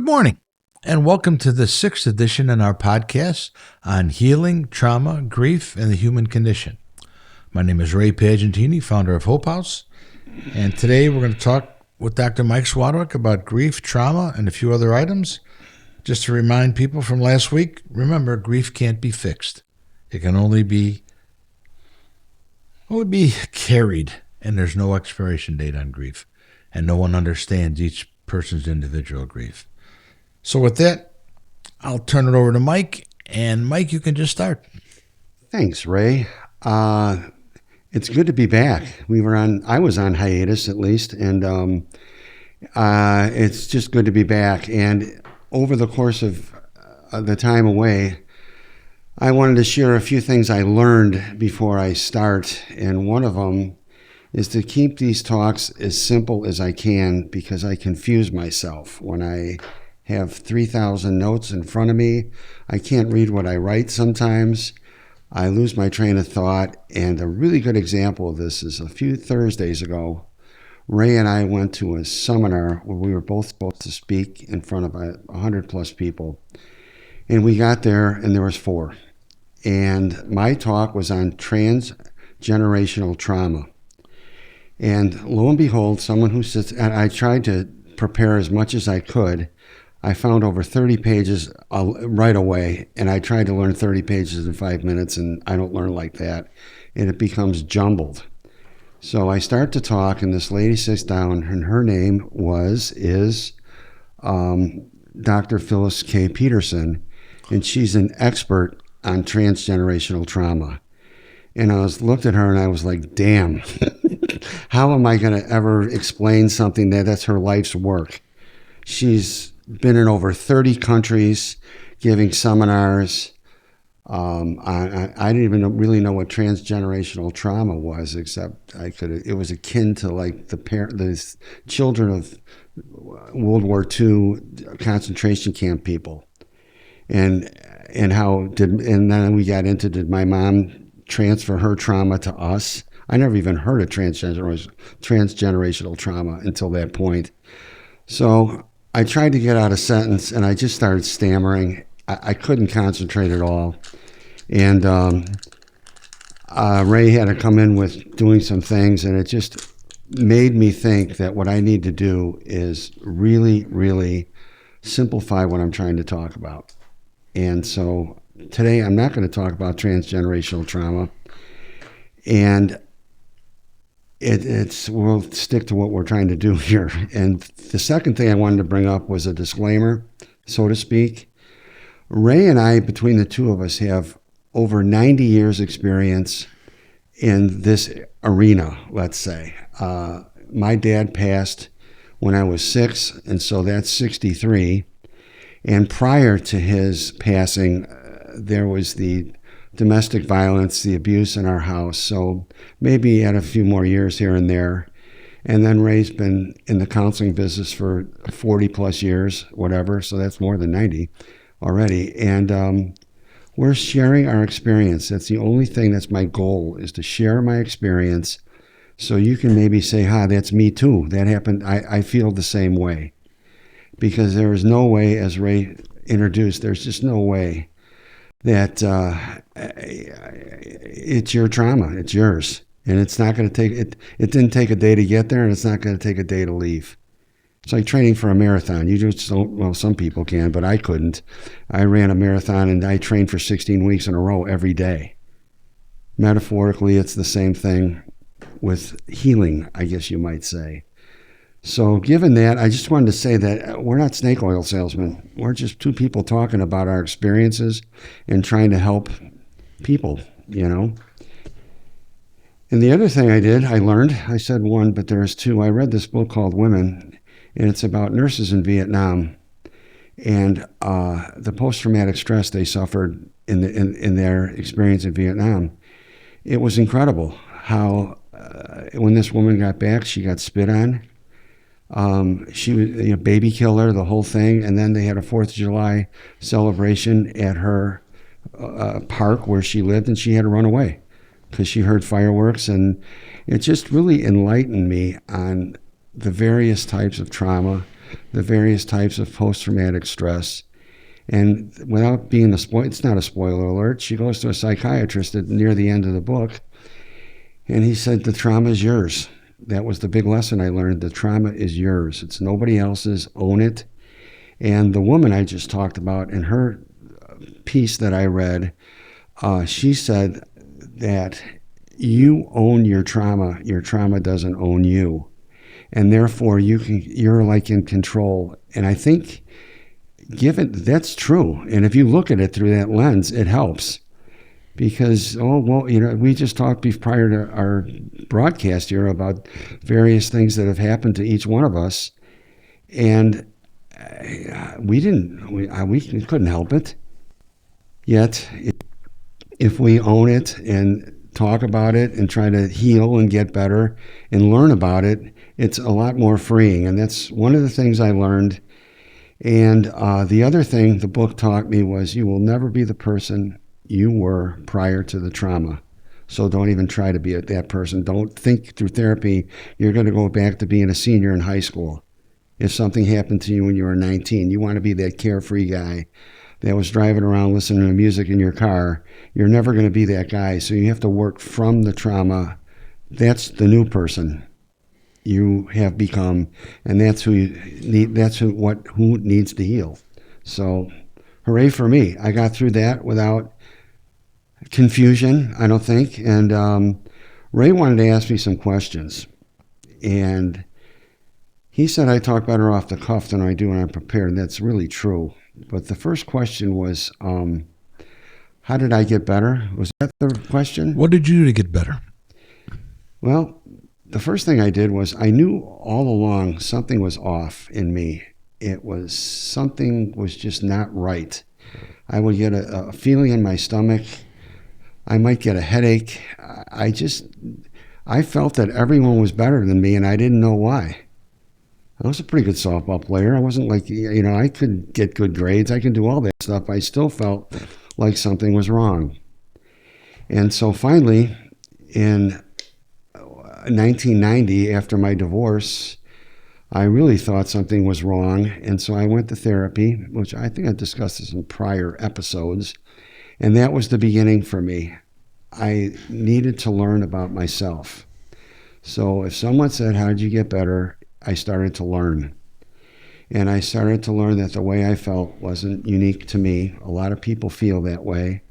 Good morning, and welcome to the sixth edition in our podcast on healing, trauma, grief, and the human condition. My name is Ray Pagentini, founder of Hope House, and today we're going to talk with Dr. Mike Swadwick about grief, trauma, and a few other items. Just to remind people from last week, remember, grief can't be fixed. It can only be carried, and there's no expiration date on grief, and no one understands each person's individual grief. So with that, I'll turn it over to Mike, and Mike, you can just start. Thanks, Ray. It's good to be back. I was on hiatus at least, and it's just good to be back. And over the course of the time away, I wanted to share a few things I learned before I start, and one of them is to keep these talks as simple as I can because I confuse myself. When I have 3,000 notes in front of me, I can't read what I write sometimes. I lose my train of thought, and a really good example of this is a few Thursdays ago, Ray and I went to a seminar where we were both supposed to speak in front of 100 plus people. And we got there, and there was 4. And my talk was on transgenerational trauma. And lo and behold, someone who sits, and I tried to prepare as much as I could. I found over 30 pages right away, and I tried to learn 30 pages in 5 minutes, and I don't learn like that. And it becomes jumbled. So I start to talk, and this lady sits down, and her name is Dr. Phyllis K. Peterson, and she's an expert on transgenerational trauma. And I looked at her, and I was like, damn, how am I going to ever explain something that's her life's work? She's been in over 30 countries giving seminars. I didn't even really know what transgenerational trauma was, except it was akin to like the children of World War II concentration camp people. And then we got into, did my mom transfer her trauma to us? I never even heard of transgenerational trauma until that point. So I tried to get out a sentence, and I just started stammering. I couldn't concentrate at all. And Ray had to come in with doing some things, and it just made me think that what I need to do is really, really simplify what I'm trying to talk about. And so today I'm not going to talk about transgenerational trauma, and we'll stick to what we're trying to do here. And the second thing I wanted to bring up was a disclaimer, so to speak. Ray and I, between the two of us, have over 90 years experience in this arena, let's say. My dad passed when I was 6, and so that's 63. And prior to his passing, there was the domestic violence, the abuse in our house. So maybe had a few more years here and there. And then Ray's been in the counseling business for 40 plus years, whatever. So that's more than 90 already. And we're sharing our experience. That's the only thing that's my goal, is to share my experience so you can maybe say, that's me too. That happened. I feel the same way. Because there is no way, as Ray introduced, there's just no way that it's your trauma, it's yours. And it's not going to take, it didn't take a day to get there, and it's not going to take a day to leave. It's like training for a marathon. You just don't, well, some people can, but I couldn't. I ran a marathon, and I trained for 16 weeks in a row every day. Metaphorically, it's the same thing with healing, I guess you might say. So given that, I just wanted to say that we're not snake oil salesmen. We're just two people talking about our experiences and trying to help people, And the other thing I said one, but there's 2. I read this book called Women, and it's about nurses in Vietnam and the post-traumatic stress they suffered in their experience in Vietnam. It was incredible how when this woman got back, she got spit on. She was a baby killer, the whole thing. And then they had a 4th of July celebration at her park where she lived, and she had to run away because she heard fireworks. And it just really enlightened me on the various types of trauma. the various types of post-traumatic stress. And without being it's not a spoiler alert, she goes to a psychiatrist near the end of the book, and he said, the trauma is yours. That was the big lesson I learned. The trauma is yours. It's nobody else's. Own it. And the woman I just talked about, in her piece that I read, she said that you own your trauma. Your trauma doesn't own you. And therefore, you're like in control. And I think that's true. And if you look at it through that lens, it helps. Because, we just talked prior to our broadcast here about various things that have happened to each one of us. And we couldn't help it. Yet, if we own it and talk about it and try to heal and get better and learn about it, it's a lot more freeing. And that's one of the things I learned. And the other thing the book taught me was you will never be the person you were prior to the trauma. So don't even try to be that person. Don't think through therapy you're going to go back to being a senior in high school. If something happened to you when you were 19, you want to be that carefree guy that was driving around listening to music in your car. You're never going to be that guy. So you have to work from the trauma. That's the new person you have become, and that's who you need. That's who needs to heal. So, hooray for me! I got through that without confusion, I don't think. And Ray wanted to ask me some questions, and he said I talk better off the cuff than I do when I'm prepared. And that's really true. But the first question was, how did I get better? Was that the question? What did you do to get better? Well, the first thing I did was I knew all along something was off in me. Something was just not right. I would get a feeling in my stomach. I might get a headache. I felt that everyone was better than me, and I didn't know why. I was a pretty good softball player. I wasn't like, I could get good grades. I could do all that stuff. I still felt like something was wrong. And so finally, in 1990, after my divorce, I really thought something was wrong. And so I went to therapy, which I think I discussed this in prior episodes. And that was the beginning for me. I needed to learn about myself. So if someone said, how did you get better? I started to learn. And I started to learn that the way I felt wasn't unique to me. A lot of people feel that way.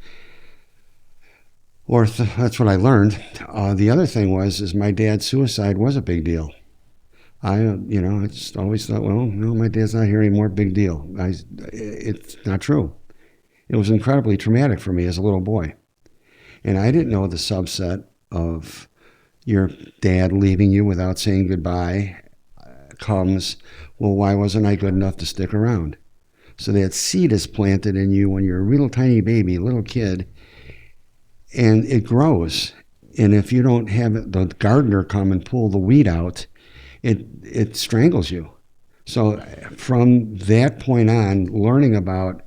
Or that's what I learned. The other thing is my dad's suicide was a big deal. I just always thought, well, no, my dad's not here anymore, big deal. It's not true. It was incredibly traumatic for me as a little boy. And I didn't know the subset of your dad leaving you without saying goodbye comes, well, why wasn't I good enough to stick around? So that seed is planted in you when you're a little tiny baby, little kid, and it grows. And if you don't have the gardener come and pull the weed out, it strangles you. So from that point on, learning about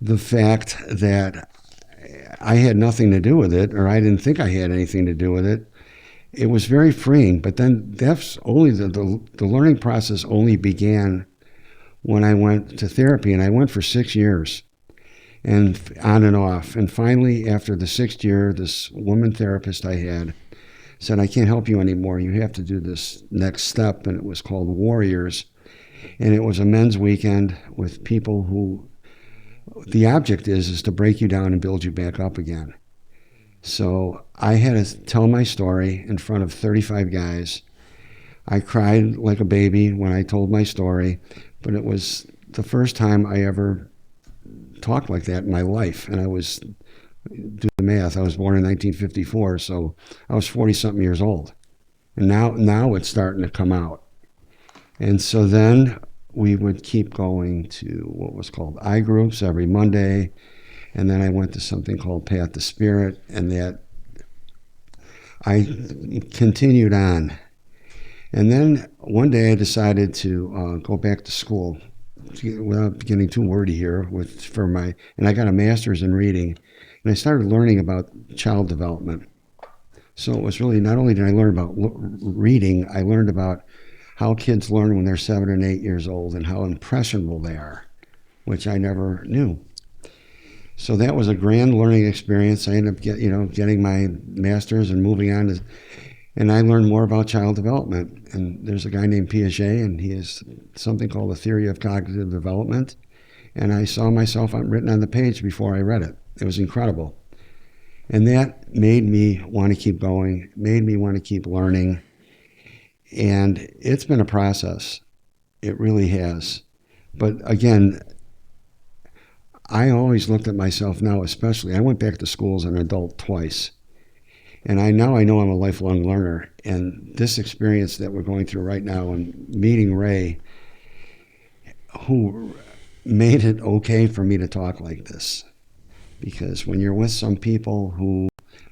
the fact that I had nothing to do with it, or I didn't think I had anything to do with it, it was very freeing. But then that's only the learning process only began when I went to therapy, and I went for 6 years and on and off. And finally, after the 6th year, this woman therapist I had said, I can't help you anymore. You have to do this next step. And it was called Warriors. And it was a men's weekend with people who, the object is to break you down and build you back up again. So I had to tell my story in front of 35 guys. I cried like a baby when I told my story, but it was the first time I ever talked like that in my life. And I was, do the math, I was born in 1954, so I was 40-something years old. And now it's starting to come out. And so then we would keep going to what was called iGroups every Monday. And then I went to something called Path to Spirit, and that I continued on. And then one day I decided to go back to school, without getting too wordy here, and I got a master's in reading, and I started learning about child development. So it was really, not only did I learn about reading, I learned about how kids learn when they're 7 and 8 years old and how impressionable they are, which I never knew. So that was a grand learning experience. I ended up getting my master's and moving on to, and I learned more about child development. And there's a guy named Piaget, and he has something called the theory of cognitive development. And I saw myself written on the page before I read it. It was incredible. And that made me want to keep going, made me want to keep learning. And it's been a process. It really has. But again, I always looked at myself now, especially, I went back to school as an adult twice. And I know I'm a lifelong learner. And this experience that we're going through right now and meeting Ray, who made it okay for me to talk like this. Because when you're with some people who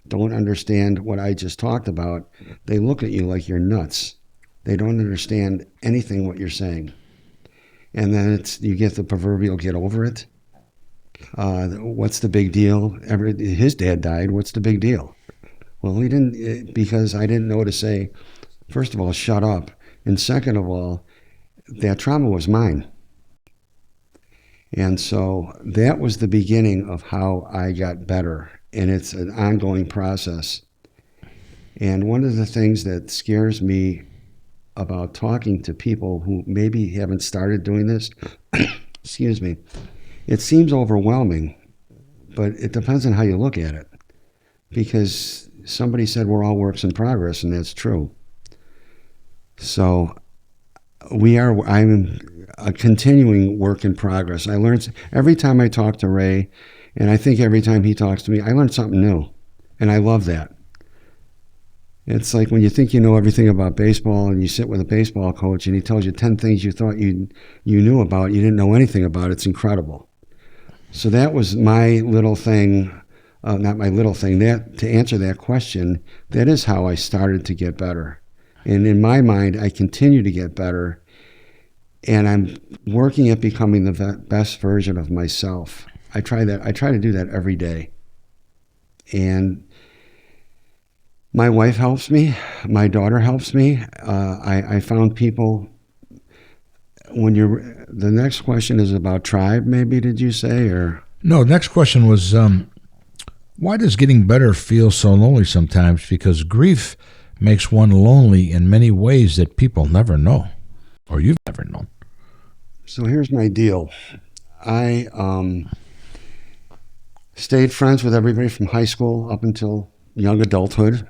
don't understand what I just talked about, they look at you like you're nuts. They don't understand anything what you're saying. And then you get the proverbial get over it. What's the big deal? His dad died. What's the big deal? Well, he didn't, because I didn't know to say, first of all, shut up. And second of all, that trauma was mine. And so that was the beginning of how I got better. And it's an ongoing process. And one of the things that scares me about talking to people who maybe haven't started doing this, excuse me, it seems overwhelming, but it depends on how you look at it. Because somebody said we're all works in progress, and that's true. So I'm a continuing work in progress. I learned every time I talk to Ray, and I think every time he talks to me, I learn something new, and I love that. It's like when you think you know everything about baseball, and you sit with a baseball coach, and he tells you 10 things you thought you knew about, you didn't know anything about. It's incredible. So that was my little thing, not my little thing. That to answer that question, that is how I started to get better. And in my mind, I continue to get better. And I'm working at becoming the best version of myself. I try to do that every day. And my wife helps me. My daughter helps me. I found people. The next question is about tribe, maybe, did you say? Or no, next question was, why does getting better feel so lonely sometimes? Because grief makes one lonely in many ways that people never know, or you've never known. So here's my deal. I stayed friends with everybody from high school up until young adulthood,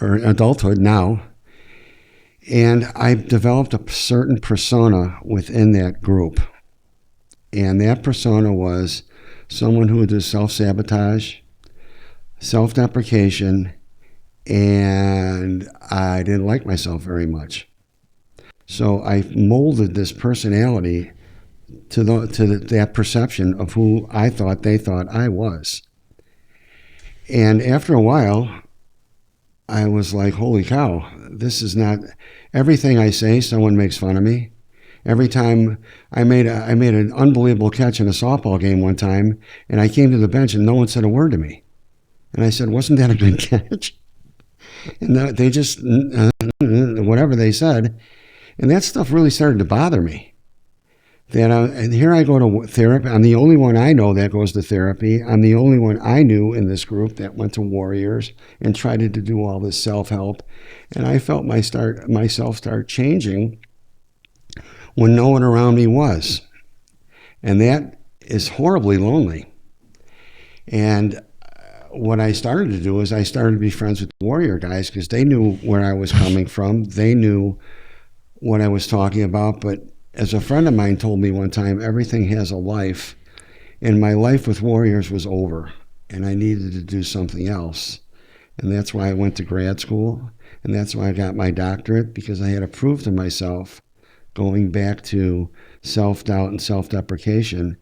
or adulthood now. And I developed a certain persona within that group. And that persona was someone who would do self-sabotage, self-deprecation, and I didn't like myself very much. So I molded this personality to that perception of who I thought they thought I was. And after a while, I was like, holy cow, this is not, everything I say, someone makes fun of me. Every time I made an unbelievable catch in a softball game one time, and I came to the bench and no one said a word to me. And I said, wasn't that a good catch? And they just, whatever they said. And that stuff really started to bother me. And here I go to therapy. I'm the only one I know that goes to therapy. I'm the only one I knew in this group that went to Warriors and tried to do all this self-help. And I felt myself start changing when no one around me was. And that is horribly lonely. And what I started to do is I started to be friends with the Warrior guys because they knew where I was coming from. They knew what I was talking about. But as a friend of mine told me one time, everything has a life. And my life with Warriors was over. And I needed to do something else. And that's why I went to grad school. And that's why I got my doctorate, because I had to prove to myself, going back to self-doubt and self-deprecation,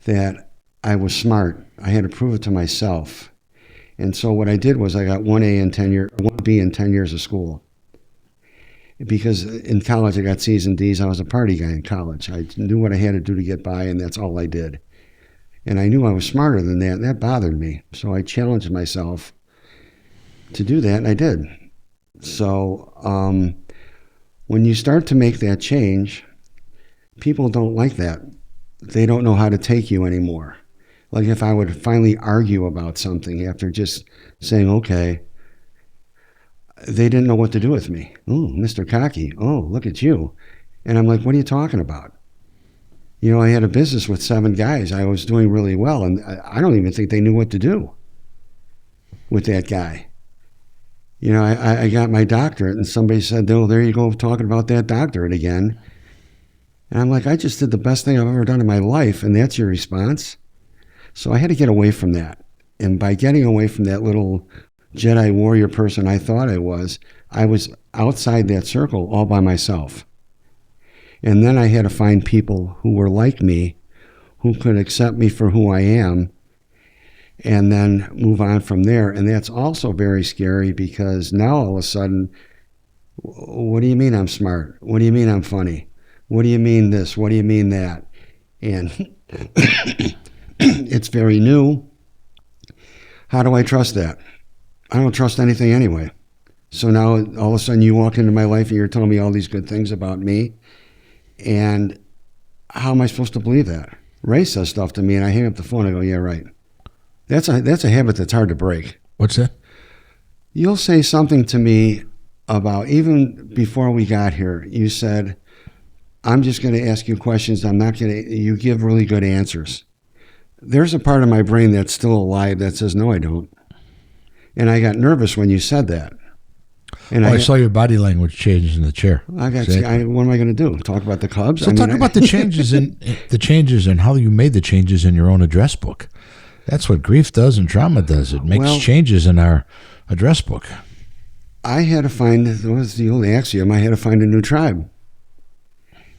that I was smart. I had to prove it to myself. And so what I did was I got 1B in 10 years of school. Because in college I got C's and D's. I was a party guy in college. I knew what I had to do to get by, and that's all I did. And I knew I was smarter than that, and that bothered me. So I challenged myself to do that, and I did. So when you start to make that change, people don't like that. They don't know how to take you anymore. Like if I would finally argue about something after just saying, okay, they didn't know what to do with me. Oh, Mr. Cocky. Oh, look at you. And I'm like, what are you talking about? You know, I had a business with 7 guys. I was doing really well, and I don't even think they knew what to do with that guy. You know, I got my doctorate, and somebody said, oh, there you go, talking about that doctorate again. And I'm like, I just did the best thing I've ever done in my life, and that's your response? So I had to get away from that. And by getting away from that little Jedi warrior person I thought I was outside that circle all by myself. And then I had to find people who were like me, who could accept me for who I am, and then move on from there. And that's also very scary because now all of a sudden, what do you mean I'm smart? What do you mean I'm funny? What do you mean this? What do you mean that? And it's very new. How do I trust that? I don't trust anything anyway. So now all of a sudden you walk into my life and you're telling me all these good things about me. And how am I supposed to believe that? Ray says stuff to me and I hang up the phone and I go, yeah, right. That's a habit that's hard to break. What's that? You'll say something to me about, even before we got here, you said, I'm just going to ask you questions. You give really good answers. There's a part of my brain that's still alive that says, no, I don't. And I got nervous when you said that. And I saw your body language change in the chair. What am I going to do? Talk about the Cubs? So talk about the changes and how you made the changes in your own address book. That's what grief does and trauma does. It makes changes in our address book. I had to find, it was the old axiom, I had to find a new tribe.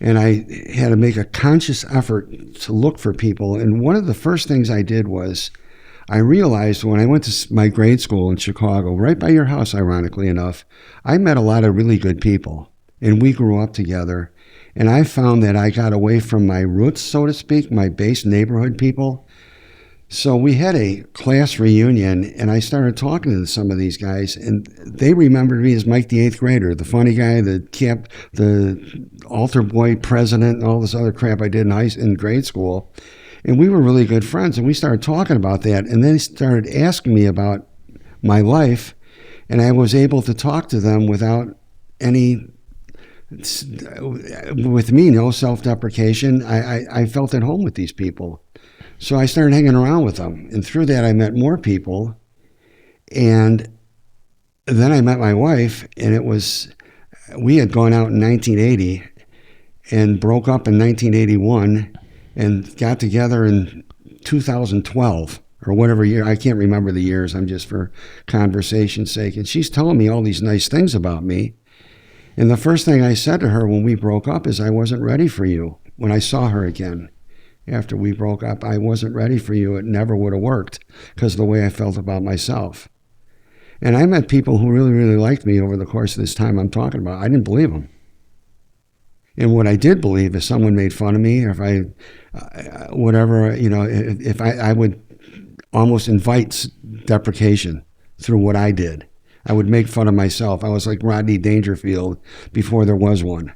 And I had to make a conscious effort to look for people. And one of the first things I did was I realized when I went to my grade school in Chicago, right by your house, ironically enough, I met a lot of really good people. And we grew up together. And I found that I got away from my roots, so to speak, my base neighborhood people. So we had a class reunion, and I started talking to some of these guys, and they remembered me as Mike, the 8th grader, the funny guy, the altar boy president, and all this other crap I did in grade school. And we were really good friends, and we started talking about that, and then they started asking me about my life, and I was able to talk to them without any, with me, no self-deprecation. I felt at home with these people. So I started hanging around with them. And through that, I met more people. And then I met my wife, and we had gone out in 1980 and broke up in 1981 and got together in 2012 or whatever year. I can't remember the years. I'm just for conversation's sake. And she's telling me all these nice things about me. And the first thing I said to her when we broke up is, I wasn't ready for you. When I saw her again after we broke up, I wasn't ready for you. It never would have worked because of the way I felt about myself. And I met people who really, really liked me over the course of this time I'm talking about. I didn't believe them. And what I did believe is someone made fun of me, or if I would almost invite deprecation through what I did. I would make fun of myself. I was like Rodney Dangerfield before there was one.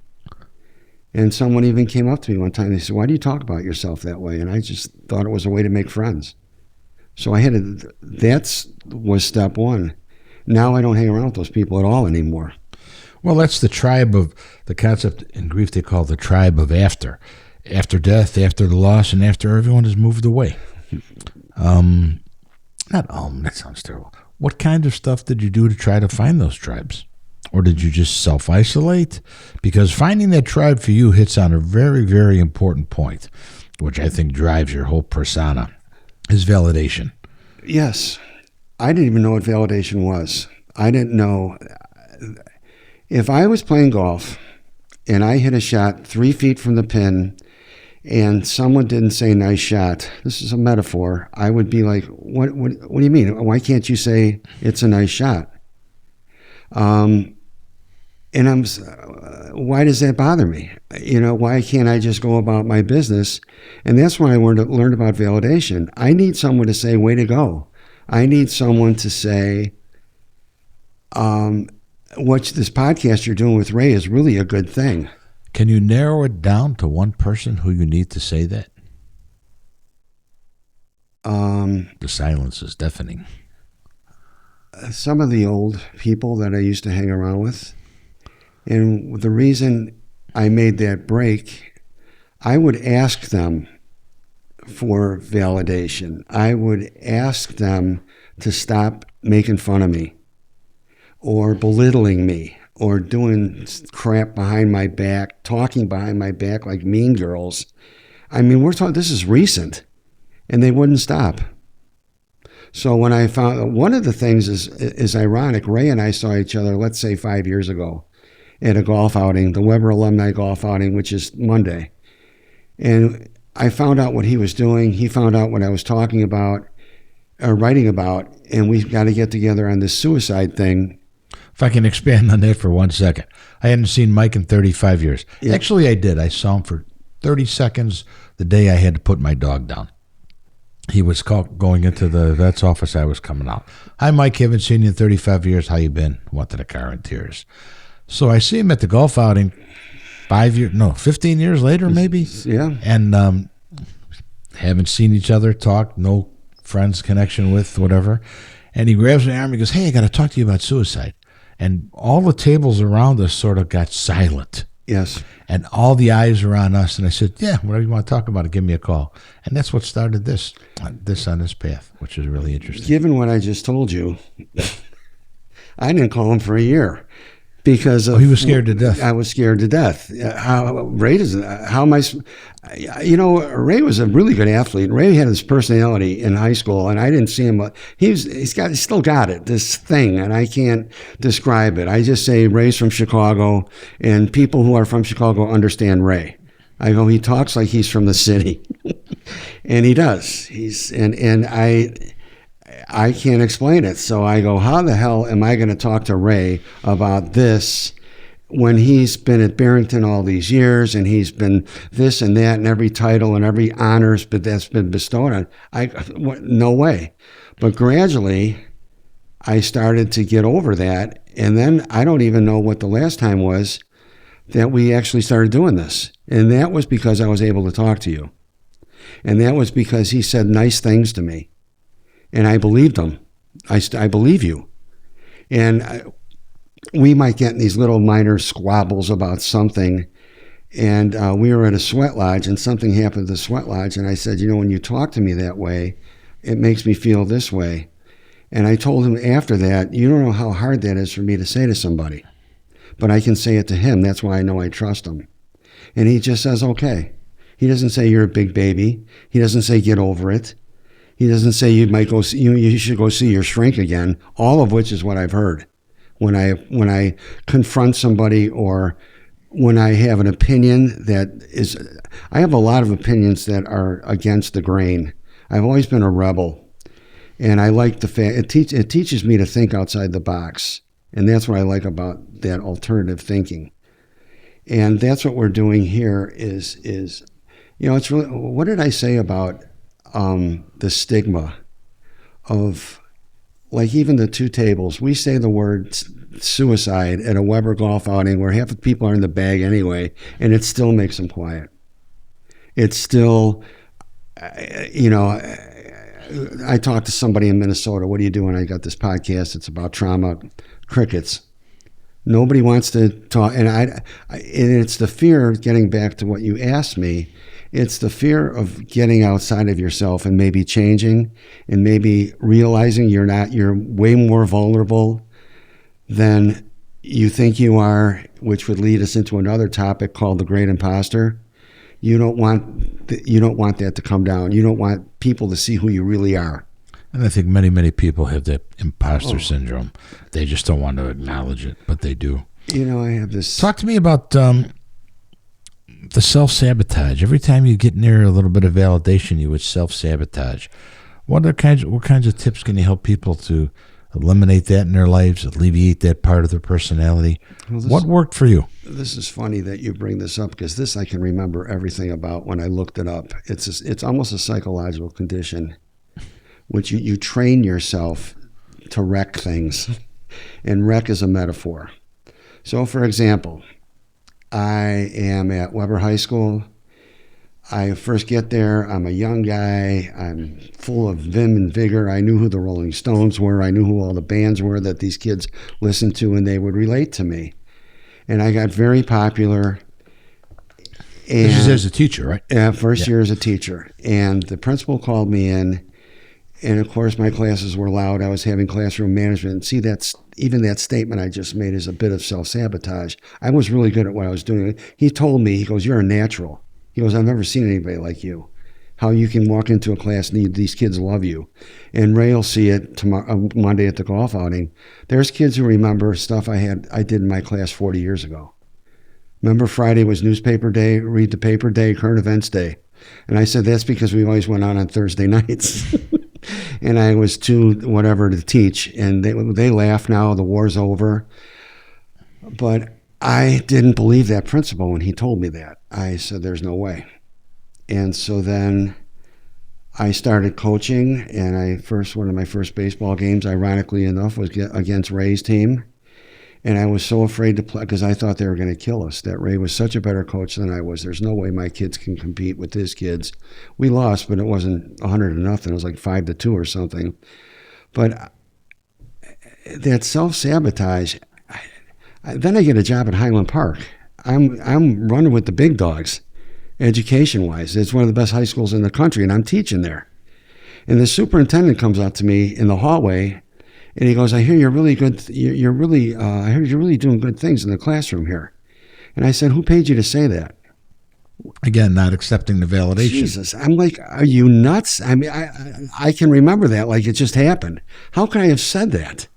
And someone even came up to me one time. They said, why do you talk about yourself that way? And I just thought it was a way to make friends. So that was step one. Now I don't hang around with those people at all anymore. Well, that's the tribe of the concept in grief they call the tribe of after. After death, after the loss, and after everyone has moved away. That sounds terrible. What kind of stuff did you do to try to find those tribes? Or did you just self-isolate? Because finding that tribe for you hits on a very, very important point, which I think drives your whole persona, is validation. Yes. I didn't even know what validation was. I didn't know. If I was playing golf and I hit a shot 3 feet from the pin and someone didn't say nice shot, this is a metaphor, I would be like, what do you mean? Why can't you say it's a nice shot? And why does that bother me? Why can't I just go about my business? And that's when I learned about validation. I need someone to say, way to go. I need someone to say, what this podcast you're doing with Ray is really a good thing. Can you narrow it down to one person who you need to say that? The silence is deafening. Some of the old people that I used to hang around with. And the reason I made that break, I would ask them for validation. I would ask them to stop making fun of me or belittling me or doing crap behind my back, talking behind my back like mean girls. I mean, we're talking, this is recent, and they wouldn't stop. So when I found, one of the things is ironic. Ray and I saw each other, let's say 5 years ago, at a golf outing, the Weber Alumni Golf Outing, which is Monday. And I found out what he was doing. He found out what I was talking about, or writing about, and we got to get together on this suicide thing. If I can expand on that for 1 second. I hadn't seen Mike in 35 years. Yeah. Actually, I did. I saw him for 30 seconds the day I had to put my dog down. He was going into the vet's office. I was coming out. Hi, Mike. Haven't seen you in 35 years. How you been? Wanted a car in tears. So I see him at the golf outing 15 years later, maybe. Yeah. And haven't seen each other, talk, no friends connection with, whatever. And he grabs my arm and goes, hey, I got to talk to you about suicide. And all the tables around us sort of got silent. Yes. And all the eyes are on us. And I said, yeah, whatever you want to talk about it, give me a call. And that's what started this on this path, which is really interesting. Given what I just told you, I didn't call him for a year. Because he was scared to death. I was scared to death. Ray was a really good athlete. Ray had his personality in high school, and I didn't see him. He's still got it, this thing, and I can't describe it. I just say Ray's from Chicago, and people who are from Chicago understand Ray. I go, he talks like he's from the city, and he does. I can't explain it. So I go, how the hell am I going to talk to Ray about this when he's been at Barrington all these years and he's been this and that and every title and every honors that's been bestowed on? No way. But gradually, I started to get over that. And then I don't even know what the last time was that we actually started doing this. And that was because I was able to talk to you. And that was because he said nice things to me. And I believed him. I believe you. And we might get in these little minor squabbles about something. And we were at a sweat lodge, and something happened at the sweat lodge. And I said, when you talk to me that way, it makes me feel this way. And I told him after that, you don't know how hard that is for me to say to somebody. But I can say it to him. That's why I know I trust him. And he just says, okay. He doesn't say you're a big baby. He doesn't say get over it. He doesn't say you should go see your shrink again, all of which is what I've heard when I confront somebody or when I have an opinion I have a lot of opinions that are against the grain. I've always been a rebel, and I like the fact it teaches me to think outside the box, and that's what I like about that alternative thinking. And that's what we're doing here is it's really, what did I say about the stigma of, like, even the two tables. We say the word suicide at a Weber golf outing where half the people are in the bag anyway, and it still makes them quiet. It's still, I talked to somebody in Minnesota. What are you doing? I got this podcast. It's about trauma. Crickets. Nobody wants to talk. And it's the fear, getting back to what you asked me, it's the fear of getting outside of yourself and maybe changing and maybe realizing you're way more vulnerable than you think you are, which would lead us into another topic called the great imposter. You don't want that to come down. You don't want people to see who you really are. And I think many, many people have that imposter syndrome. They just don't want to acknowledge it, but they do. I have this. Talk to me about the self-sabotage. Every time you get near a little bit of validation, you would self-sabotage. What kinds of tips can you help people to eliminate that in their lives, alleviate that part of their personality? What worked for you? This is funny that you bring this up, because this I can remember everything about when I looked it up. It's almost a psychological condition, which you train yourself to wreck things. and wreck is a metaphor. So, for example, I am at Weber High School. I first get there. I'm a young guy. I'm full of vim and vigor. I knew who the Rolling Stones were. I knew who all the bands were that these kids listened to, and they would relate to me. And I got very popular. And This is as a teacher, right? yeah, first year as a teacher. And the principal called me in. And of course, my classes were loud. I was having classroom management. And see, even that statement I just made is a bit of self-sabotage. I was really good at what I was doing. He told me, he goes, "You're a natural." He goes, "I've never seen anybody like you. How you can walk into a class and these kids love you." And Ray will see it tomorrow, Monday at the golf outing. There's kids who remember stuff I did in my class 40 years ago. Remember Friday was newspaper day, read the paper day, current events day. And I said, that's because we always went on Thursday nights. And I was too whatever to teach. And they laugh now, the war's over. But I didn't believe that principal when he told me that. I said, there's no way. And so then I started coaching, and one of my first baseball games, ironically enough, was against Ray's team. And I was so afraid to play because I thought they were going to kill us, that Ray was such a better coach than I was. There's no way my kids can compete with his kids. We lost, but it wasn't 100-0. It was like 5-2 or something. But that self-sabotage, then I get a job at Highland Park. I'm running with the big dogs, education-wise. It's one of the best high schools in the country, and I'm teaching there. And the superintendent comes up to me in the hallway, and he goes, "I hear you're really good. I heard you're really doing good things in the classroom here." And I said, "Who paid you to say that?" Again, not accepting the validation. Jesus, I'm like, are you nuts? I mean, I can remember that like it just happened. How can I have said that?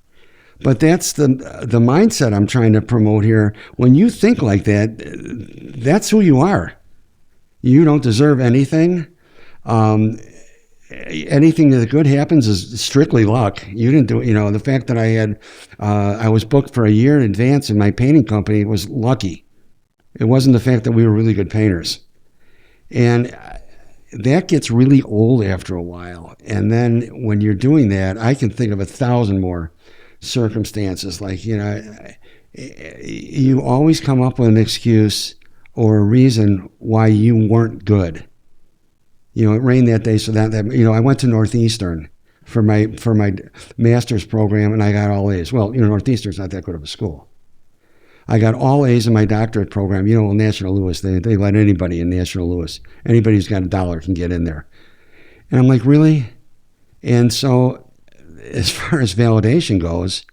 But that's the mindset I'm trying to promote here. When you think like that, that's who you are. You don't deserve anything. Anything that good happens is strictly luck. You didn't do it. The fact that I was booked for a year in advance in my painting company was lucky. It wasn't the fact that we were really good painters. And that gets really old after a while. And then when you're doing that, I can think of 1,000 more circumstances. Like, you always come up with an excuse or a reason why you weren't good. It rained that day, so that I went to Northeastern for my master's program, and I got all A's. Well, Northeastern's not that good of a school. I got all A's in my doctorate program. National Louis, they let anybody in National Louis. Anybody who's got $1 can get in there. And I'm like, really? And so as far as validation goes,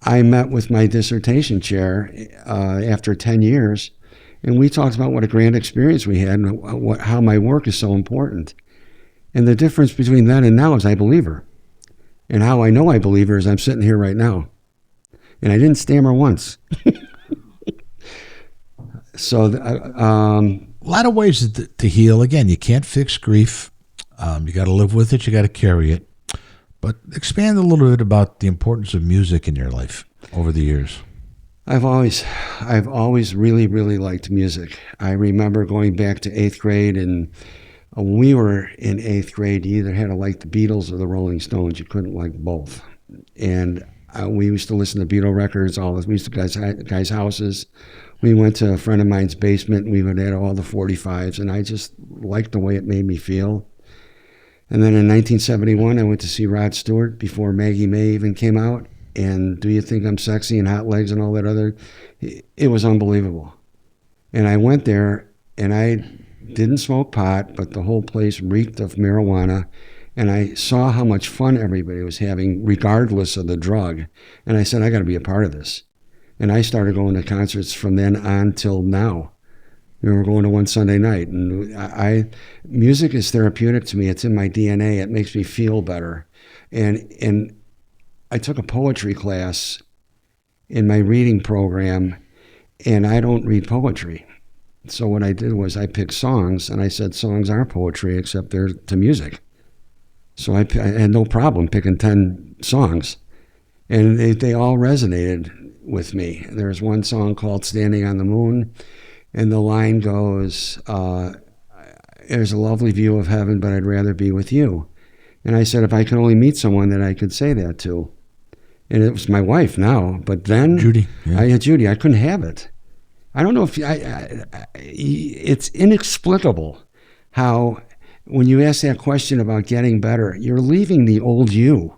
I met with my dissertation chair after 10 years, and we talked about what a grand experience we had and how my work is so important. And the difference between then and now is I believe her. And how I know I believe her is I'm sitting here right now. And I didn't stammer once. So, a lot of ways to heal. Again, you can't fix grief. You got to live with it. You got to carry it. But expand a little bit about the importance of music in your life over the years. I've always really, really liked music. I remember going back to 8th grade, and when we were in 8th grade, you either had to like the Beatles or the Rolling Stones. You couldn't like both. And we used to listen to Beatle records. We used to guys' houses. We went to a friend of mine's basement, and we would add all the 45s, and I just liked the way it made me feel. And then in 1971, I went to see Rod Stewart before Maggie May even came out. And Do You Think I'm Sexy and Hot Legs and all that other, it was unbelievable. And I went there, and I didn't smoke pot, but the whole place reeked of marijuana. And I saw how much fun everybody was having, regardless of the drug. And I said, I got to be a part of this. And I started going to concerts from then on till now. We were going to one Sunday night. And music is therapeutic to me. It's in my DNA. It makes me feel better. And I took a poetry class in my reading program, and I don't read poetry. So what I did was I picked songs, and I said songs are poetry, except they're to music. So I had no problem picking 10 songs, and they all resonated with me. There's one song called Standing on the Moon, and the line goes, there's a lovely view of heaven, but I'd rather be with you. And I said, if I could only meet someone that I could say that to. and it was my wife now. But then Judy. Yeah. I had Judy. I couldn't have it. I don't know if it's inexplicable how when you ask that question about getting better, you're leaving the old you.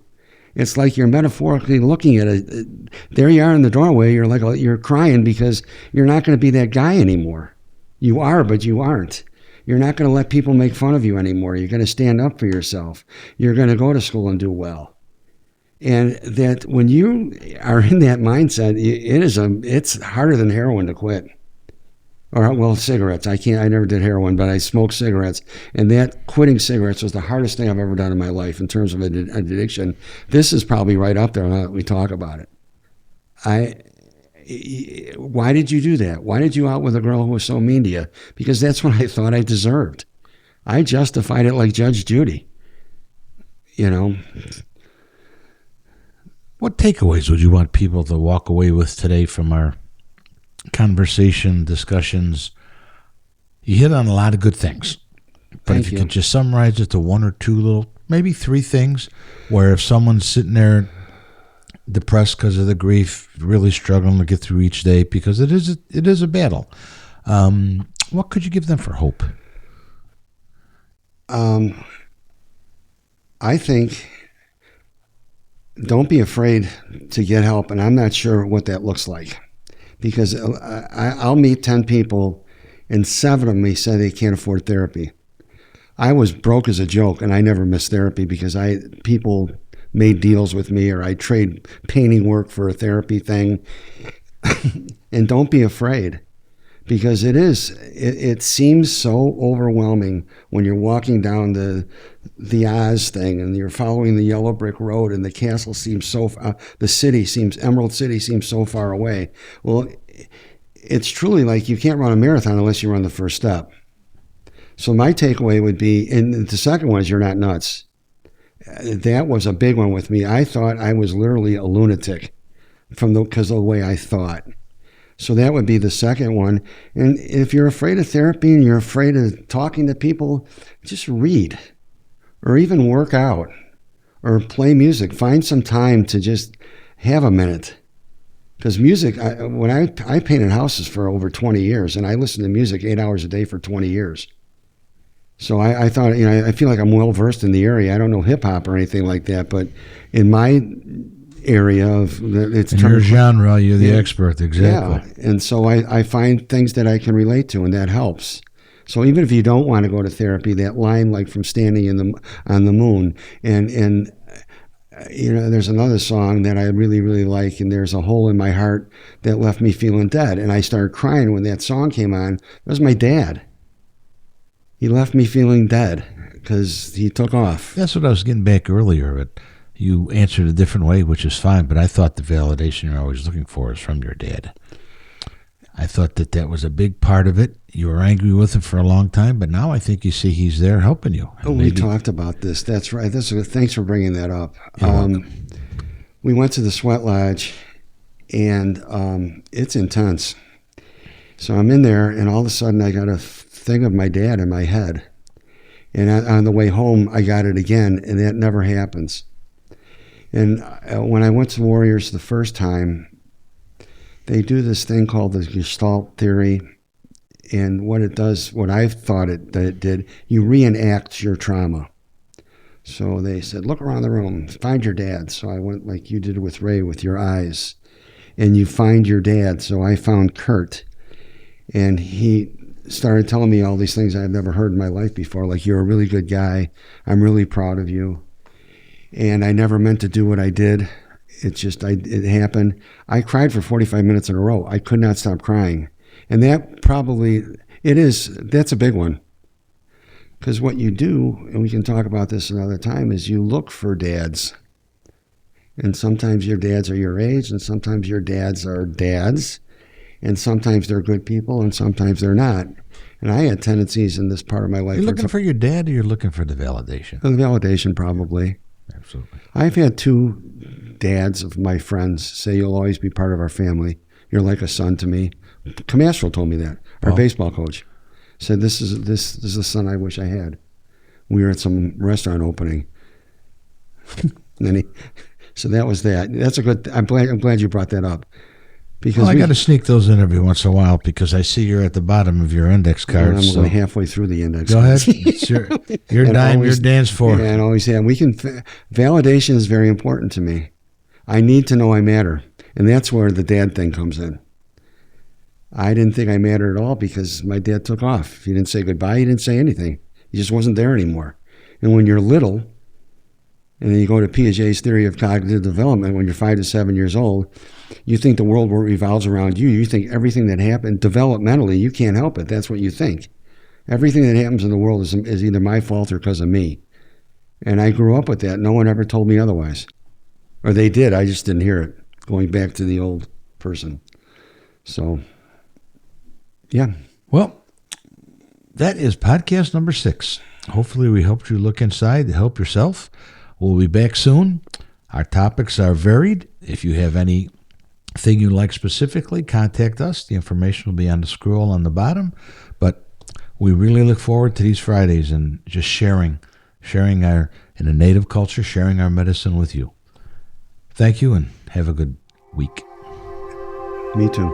It's like you're metaphorically looking at it. There you are in the doorway. You're crying because you're not going to be that guy anymore. You are, but you aren't. You're not going to let people make fun of you anymore. You're going to stand up for yourself. You're going to go to school and do well. And that when you are in that mindset, it's harder than heroin to quit. Or, well, cigarettes. I never did heroin, but I smoked cigarettes. And that quitting cigarettes was the hardest thing I've ever done in my life in terms of addiction. This is probably right up there now that we talk about it. Why did you do that? Why did you out with a girl who was so mean to you? Because that's what I thought I deserved. I justified it like Judge Judy. You know. What takeaways would you want people to walk away with today from our conversation, discussions? You hit on a lot of good things, but if you could just summarize it to one or two little, maybe three things, where if someone's sitting there depressed because of the grief, really struggling to get through each day because it is a battle, what could you give them for hope? I think don't be afraid to get help, and I'm not sure what that looks like. Because I'll meet 10 people, and 7 of them say they can't afford therapy. I was broke as a joke, and I never missed therapy because people made deals with me, or I trade painting work for a therapy thing. And don't be afraid, because it seems so overwhelming when you're walking down the Oz thing and you're following the yellow brick road and the castle seems Emerald City seems so far away. Well, it's truly like you can't run a marathon unless you run the first step. So my takeaway would be, and the second one is you're not nuts. That was a big one with me. I thought I was literally a lunatic because of the way I thought. So that would be the second one. And if you're afraid of therapy and you're afraid of talking to people, just read or even work out or play music. Find some time to just have a minute. Because music, when I painted houses for over 20 years, and I listened to music 8 hours a day for 20 years. So I thought, I feel like I'm well versed in the area. I don't know hip hop or anything like that, but in my area of it's in your genre, you're the expert, exactly. Yeah, and so I find things that I can relate to, and that helps. So even if you don't want to go to therapy, that line like from Standing on the Moon, and there's another song that I really, really like, and there's a hole in my heart that left me feeling dead, and I started crying when that song came on. It was my dad. He left me feeling dead because he took off. That's what I was getting back earlier, but you answered a different way, which is fine, but I thought the validation you're always looking for is from your dad. I thought that was a big part of it. You were angry with him for a long time, but now I think you see he's there helping you. We talked about this. That's right. Thanks for bringing that up. We went to the Sweat Lodge, and it's intense. So I'm in there, and all of a sudden I got a thing of my dad in my head. And on the way home, I got it again, and that never happens. And when I went to Warriors the first time, they do this thing called the Gestalt theory. And what it does, what I thought that it did, you reenact your trauma. So they said, look around the room, find your dad. So I went like you did with Ray, with your eyes. And you find your dad. So I found Kurt. And he started telling me all these things I've never heard in my life before, like, you're a really good guy. I'm really proud of you. And I never meant to do what I did. It happened. I cried for 45 minutes in a row. I could not stop crying. And that's a big one. Because what you do, and we can talk about this another time, is you look for dads. And sometimes your dads are your age, and sometimes your dads are dads. And sometimes they're good people, and sometimes they're not. And I had tendencies in this part of my life. You're looking for your dad, or you're looking for the validation? The validation, probably. Absolutely. I've had 2 dads of my friends say, you'll always be part of our family. You're like a son to me. Camastro told me that. Our baseball coach said, this is the son I wish I had. We were at some restaurant opening. And then So that was that. That's a good. I'm glad you brought that up. Because Well, I got to sneak those in every once in a while because I see you're at the bottom of your index cards. I'm so only halfway through the index. go ahead. cards. It's your dime, your dance for. And always have. Validation is very important to me. I need to know I matter. And that's where the dad thing comes in. I didn't think I mattered at all because my dad took off. He didn't say goodbye. He didn't say anything. He just wasn't there anymore. And when you're little, and then you go to Piaget's theory of cognitive development, when you're 5 to 7 years old, you think the world revolves around you. You think everything that happened developmentally, you can't help it. That's what you think. Everything that happens in the world is either my fault or because of me. And I grew up with that. No one ever told me otherwise. Or they did. I just didn't hear it, going back to the old person. So, yeah. Well, that is podcast number 6. Hopefully we helped you look inside to help yourself. We'll be back soon. Our topics are varied. If you have anything you like specifically, contact us. The information will be on the scroll on the bottom. But we really look forward to these Fridays and just sharing our, in a native culture, sharing our medicine with you. Thank you and have a good week. Me too.